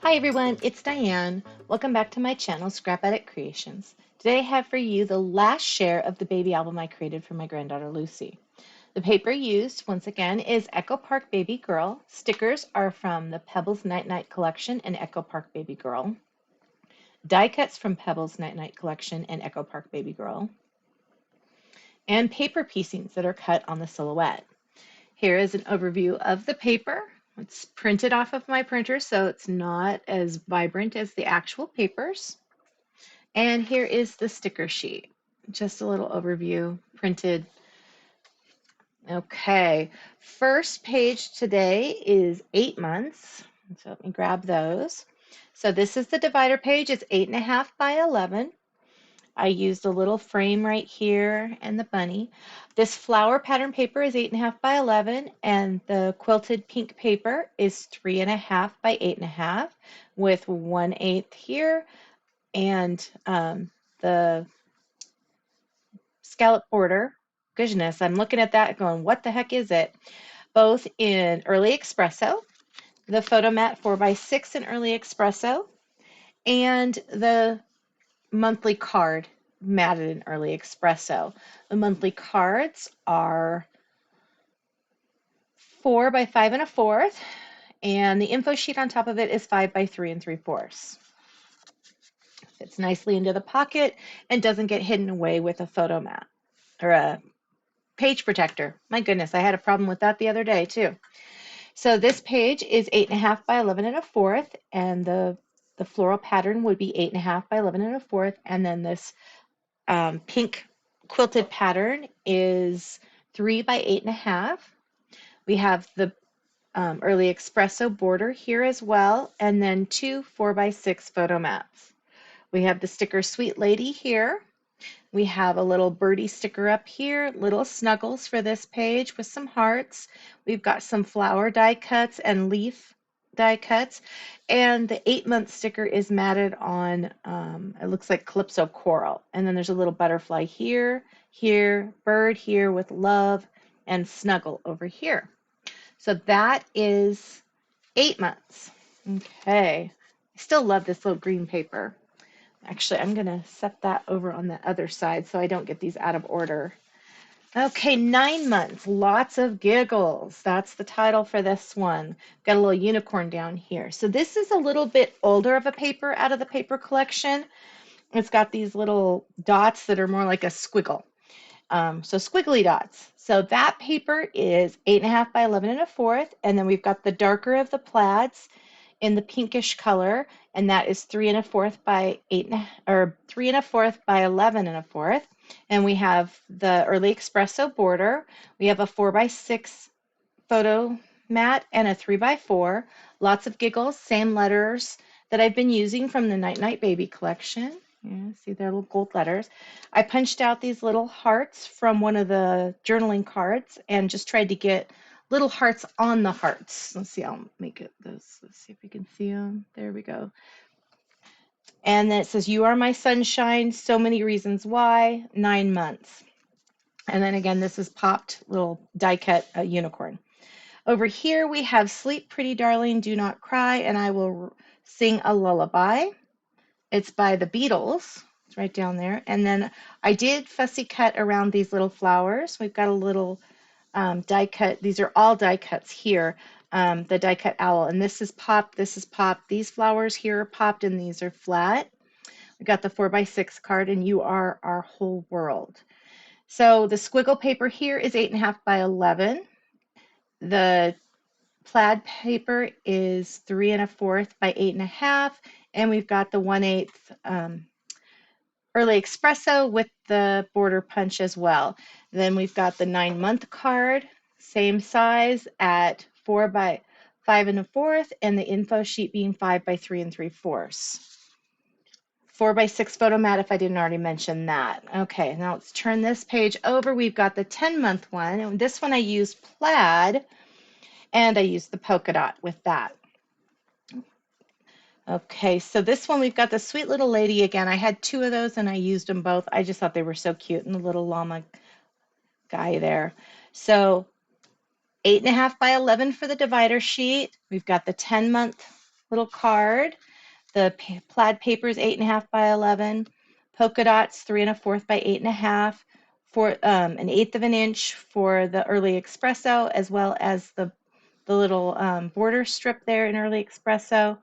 Hi everyone, it's Diane. Welcome back to my channel, Scrap Edit Creations. Today I have for you the last share of the baby album I created for my granddaughter Lucy. The paper used, once again, is Echo Park Baby Girl. Stickers are from the Pebbles Night Night collection and Echo Park Baby Girl. Die cuts from Pebbles Night Night collection and Echo Park Baby Girl. And paper piecings that are cut on the silhouette. Here is an overview of the paper. It's printed off of my printer, so it's not as vibrant as the actual papers. And here is the sticker sheet. Just a little overview, printed. Okay, first page today is 8 months. So let me grab those. So this is the divider page. It's 8.5 by 11. I used a little frame right here and the bunny. This flower pattern paper is 8.5 by 11, and the quilted pink paper is 3.5 by 8.5 with 1/8 here, and the scallop border. Goodness, I'm looking at that going, what the heck is it? Both in Early Espresso, the photo mat 4x6 in Early Espresso, and the monthly card matted in Early Espresso. The monthly cards are 4x5 1/4, and the info sheet on top of it is 5x3 3/4. Fits nicely into the pocket and doesn't get hidden away with a photo mat or a page protector. My goodness, I had a problem with that the other day too. So this page is 8.5 by 11 1/4, and the floral pattern would be 8.5 by 11 1/4, and then this pink quilted pattern is 3 by 8.5. We have the Early Espresso border here as well, and then two 4x6 photo mats. We have the sticker Sweet Lady here. We have a little birdie sticker up here, little Snuggles for this page with some hearts. We've got some flower die cuts and leaf die cuts. And the 8-month sticker is matted on, it looks like Calypso Coral. And then there's a little butterfly here, here, bird here with love, and snuggle over here. So that is 8 months. Okay. I still love this little green paper. Actually, I'm going to set that over on the other side so I don't get these out of order. Okay, 9 months, lots of giggles. That's the title for this one. Got a little unicorn down here. So this is a little bit older of a paper out of the paper collection. It's got these little dots that are more like a squiggle. So squiggly dots. So that paper is 8.5 by 11 1/4, and then we've got the darker of the plaids in the pinkish color, and that is 3 1/4 by 3 1/4 by 11 1/4. And we have the Early Espresso border. We have a 4x6 photo mat and a 3x4. Lots of giggles, same letters that I've been using from the Night Night Baby collection. Yeah, see their little gold letters. I punched out these little hearts from one of the journaling cards and just tried to get little hearts on the hearts. Let's see, I'll make it this. Let's see if we can see them. There we go. And then it says, "You are my sunshine, so many reasons why, 9 months." And then again, this is popped little die cut unicorn. Over here we have "Sleep, Pretty Darling, Do Not Cry, and I Will Sing a Lullaby." It's by the Beatles. It's right down there. And then I did fussy cut around these little flowers. We've got a little die cut. These are all die cuts here. The die cut owl. And this is popped. This is popped. These flowers here are popped and these are flat. We got the 4x6 card, and "You Are Our Whole World." So the squiggle paper here is 8.5 by 11. The plaid paper is 3 1/4 by 8.5, and we've got the 1/8 Early Espresso with the border punch as well. Then we've got the 9-month card, same size at 4x5 1/4, and the info sheet being 5x3 3/4. 4x6 photo mat if I didn't already mention that. Okay, now let's turn this page over. We've got the 10-month one, and this one I used plaid, and I used the polka dot with that. Okay, so this one we've got the Sweet Little Lady again. I had 2 of those and I used them both. I just thought they were so cute, and the little llama guy there. So 8.5 by 11 for the divider sheet. We've got the 10-month little card. The plaid paper is 8.5 by 11. Polka dots 3 1/4 by 8.5. For an eighth of an inch for the Early Espresso, as well as the little border strip there in Early Espresso.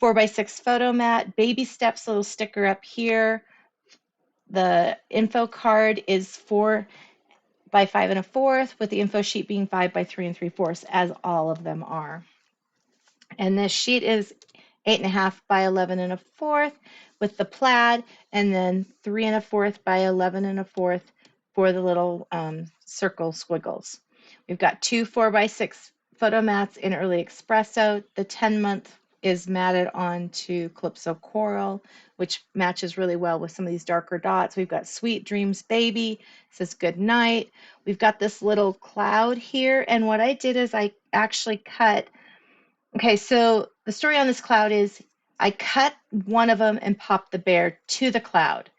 4 by 6 photo mat. Baby steps little sticker up here. The info card is 4 by 5 1/4, with the info sheet being 5 by 3 3/4, as all of them are. And this sheet is 8.5 by 11 1/4 with the plaid, and then 3 1/4 by 11 1/4 for the little circle squiggles. We've got two 4 by 6 photo mats in Early Espresso. The 10-month is matted onto Calypso Coral, which matches really well with some of these darker dots. We've got Sweet Dreams Baby, says good night. We've got this little cloud here, and what I did is I actually cut. Okay, so the story on this cloud is I cut one of them and popped the bear to the cloud.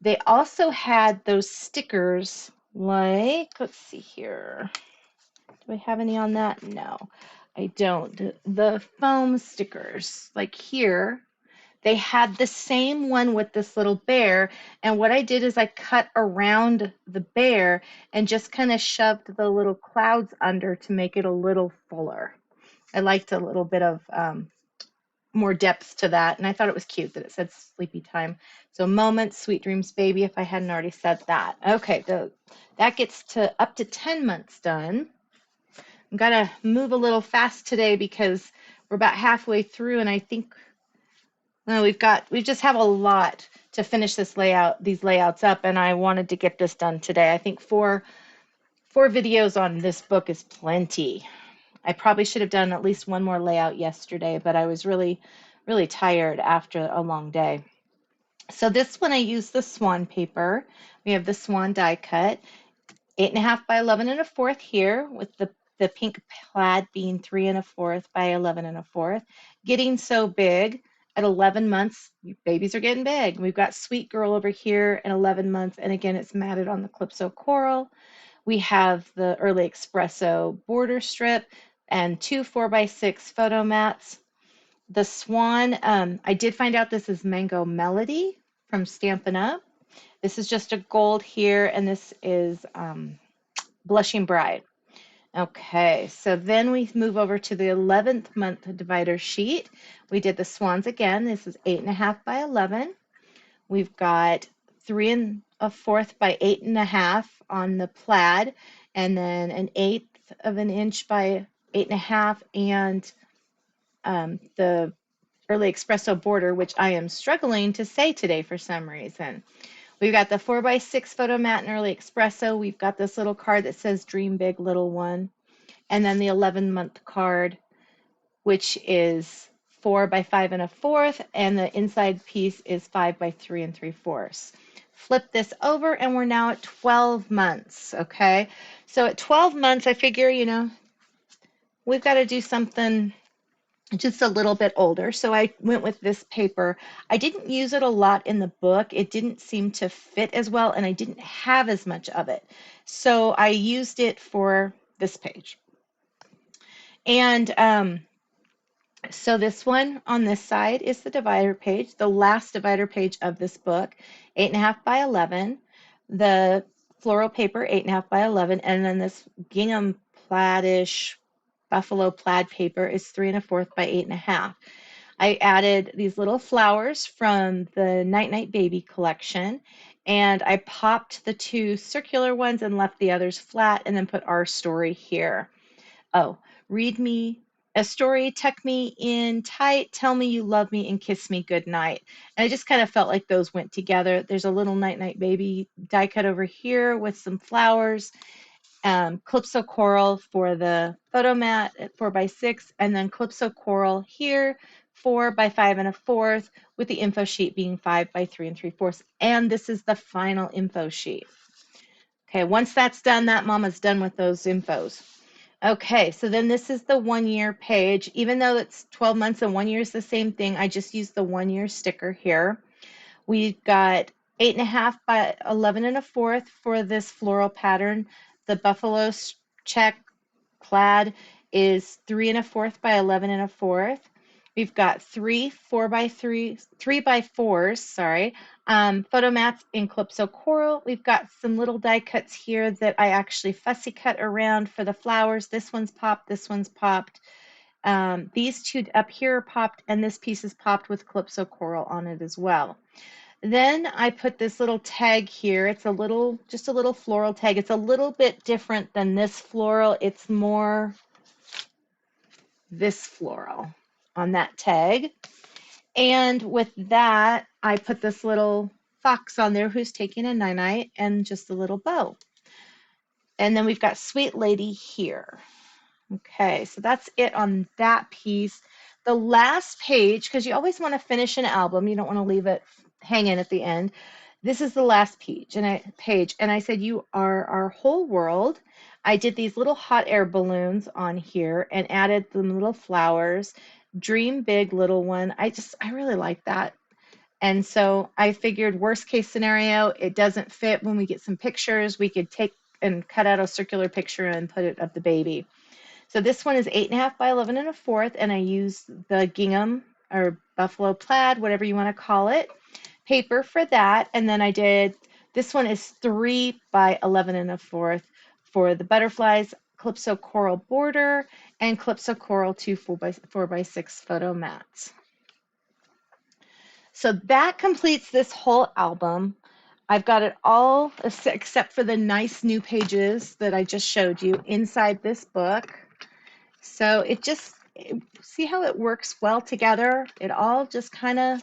They also had those stickers like, let's see here. Do I have any on that? No, I don't. The foam stickers, like here, they had the same one with this little bear. And what I did is I cut around the bear and just kind of shoved the little clouds under to make it a little fuller. I liked a little bit of more depth to that, and I thought it was cute that it said sleepy time. So moments, sweet dreams, baby, if I hadn't already said that. Okay, that gets to up to 10 months done. I'm gonna move a little fast today because we're about halfway through, and I think we just have a lot to finish these layouts up, and I wanted to get this done today. I think four videos on this book is plenty. I probably should have done at least one more layout yesterday, but I was really, really tired after a long day. So this one I used the swan paper. We have the swan die cut, 8.5 by 11 1/4 here, with the pink plaid being 3 1/4 by 11 1/4. Getting so big at 11 months, babies are getting big. We've got Sweet Girl over here at 11 months, and again, it's matted on the Calypso Coral. We have the Early Espresso border strip and two 4 by 6 photo mats. The swan, I did find out this is Mango Melody from Stampin' Up. This is just a gold here, and this is Blushing Bride. Okay, so then we move over to the 11th month divider sheet. We did the swans again. This is 8.5 by 11. We've got 3 1/4 by 8.5 on the plaid, and then an eighth of an inch by 8.5, and the Early Espresso border, which I am struggling to say today for some reason. We've got the 4 by 6 photo mat in Early Espresso. We've got this little card that says Dream Big Little One, and then the 11-month card, which is 4 by 5 1/4, and the inside piece is 5 by 3 3/4. Flip this over, and we're now at 12 months, okay? So at 12 months, I figure, we've got to do something just a little bit older. So I went with this paper. I didn't use it a lot in the book. It didn't seem to fit as well, and I didn't have as much of it. So I used it for this page. And so this one on this side is the divider page, the last divider page of this book, 8.5 by 11. The floral paper, 8.5 by 11, and then this gingham plaid-ish buffalo plaid paper is 3 1/4 by 8.5. I added these little flowers from the Night Night Baby collection, and I popped the two circular ones and left the others flat, and then put our story here. Oh, read me a story, tuck me in tight, tell me you love me, and kiss me good night. And I just kind of felt like those went together. There's a little Night Night Baby die cut over here with some flowers, Calypso Coral for the photo mat at 4 by 6, and then Calypso Coral here, 4 by 5 1/4, with the info sheet being 5 by 3 3/4. And this is the final info sheet. Okay, once that's done, that mama's done with those infos. Okay, so then this is the 1 year page. Even though it's 12 months and 1 year is the same thing, I just used the 1 year sticker here. We've got 8.5 by 11 1/4 for this floral pattern. The buffalo check plaid is 3 1/4 by 11 1/4. We've got 3x4s, sorry, photo mats in Calypso Coral. We've got some little die cuts here that I actually fussy cut around for the flowers. This one's popped, this one's popped. These two up here are popped, and this piece is popped with Calypso Coral on it as well. Then I put this little tag here. It's a little, just a little floral tag. It's a little bit different than this floral. It's more this floral on that tag. And with that, I put this little fox on there who's taking a night-night and just a little bow. And then we've got Sweet Lady here. Okay, so that's it on that piece. The last page, because you always want to finish an album, you don't want to leave it hanging at the end. This is the last page, and I said, you are our whole world. I did these little hot air balloons on here and added the little flowers. Dream big, little one. I really like that. And so I figured worst case scenario, it doesn't fit when we get some pictures. We could take and cut out a circular picture and put it of the baby. So this one is 8.5 by 11 1/4, and I use the gingham or buffalo plaid, whatever you want to call it, paper for that. And then this one is 3 by 11 1/4 for the butterflies, Calypso Coral border, and Calypso Coral 2 4x6 photo mats. So that completes this whole album. I've got it all except for the nice new pages that I just showed you inside this book. So see how it works well together? It all just kind of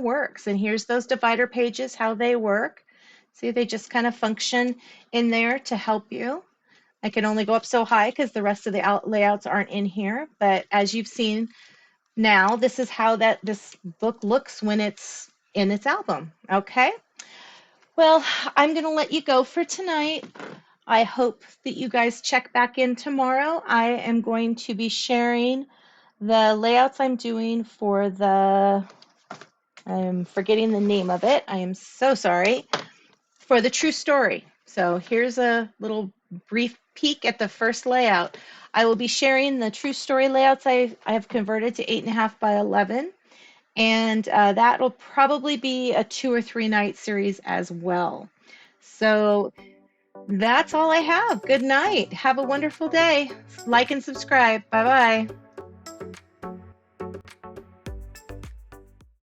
works. And here's those divider pages, how they work. See, they just kind of function in there to help you. I can only go up so high because the rest of the layouts aren't in here. But as you've seen now, this is how this book looks when it's in its album. Okay. Well, I'm going to let you go for tonight. I hope that you guys check back in tomorrow. I am going to be sharing the layouts I'm doing for I'm forgetting the name of it. I am so sorry. For the true story. So here's a little brief peek at the first layout. I will be sharing the true story layouts I have converted to 8.5 by 11. And that will probably be a 2 or 3 night series as well. So that's all I have. Good night. Have a wonderful day. Like and subscribe. Bye-bye.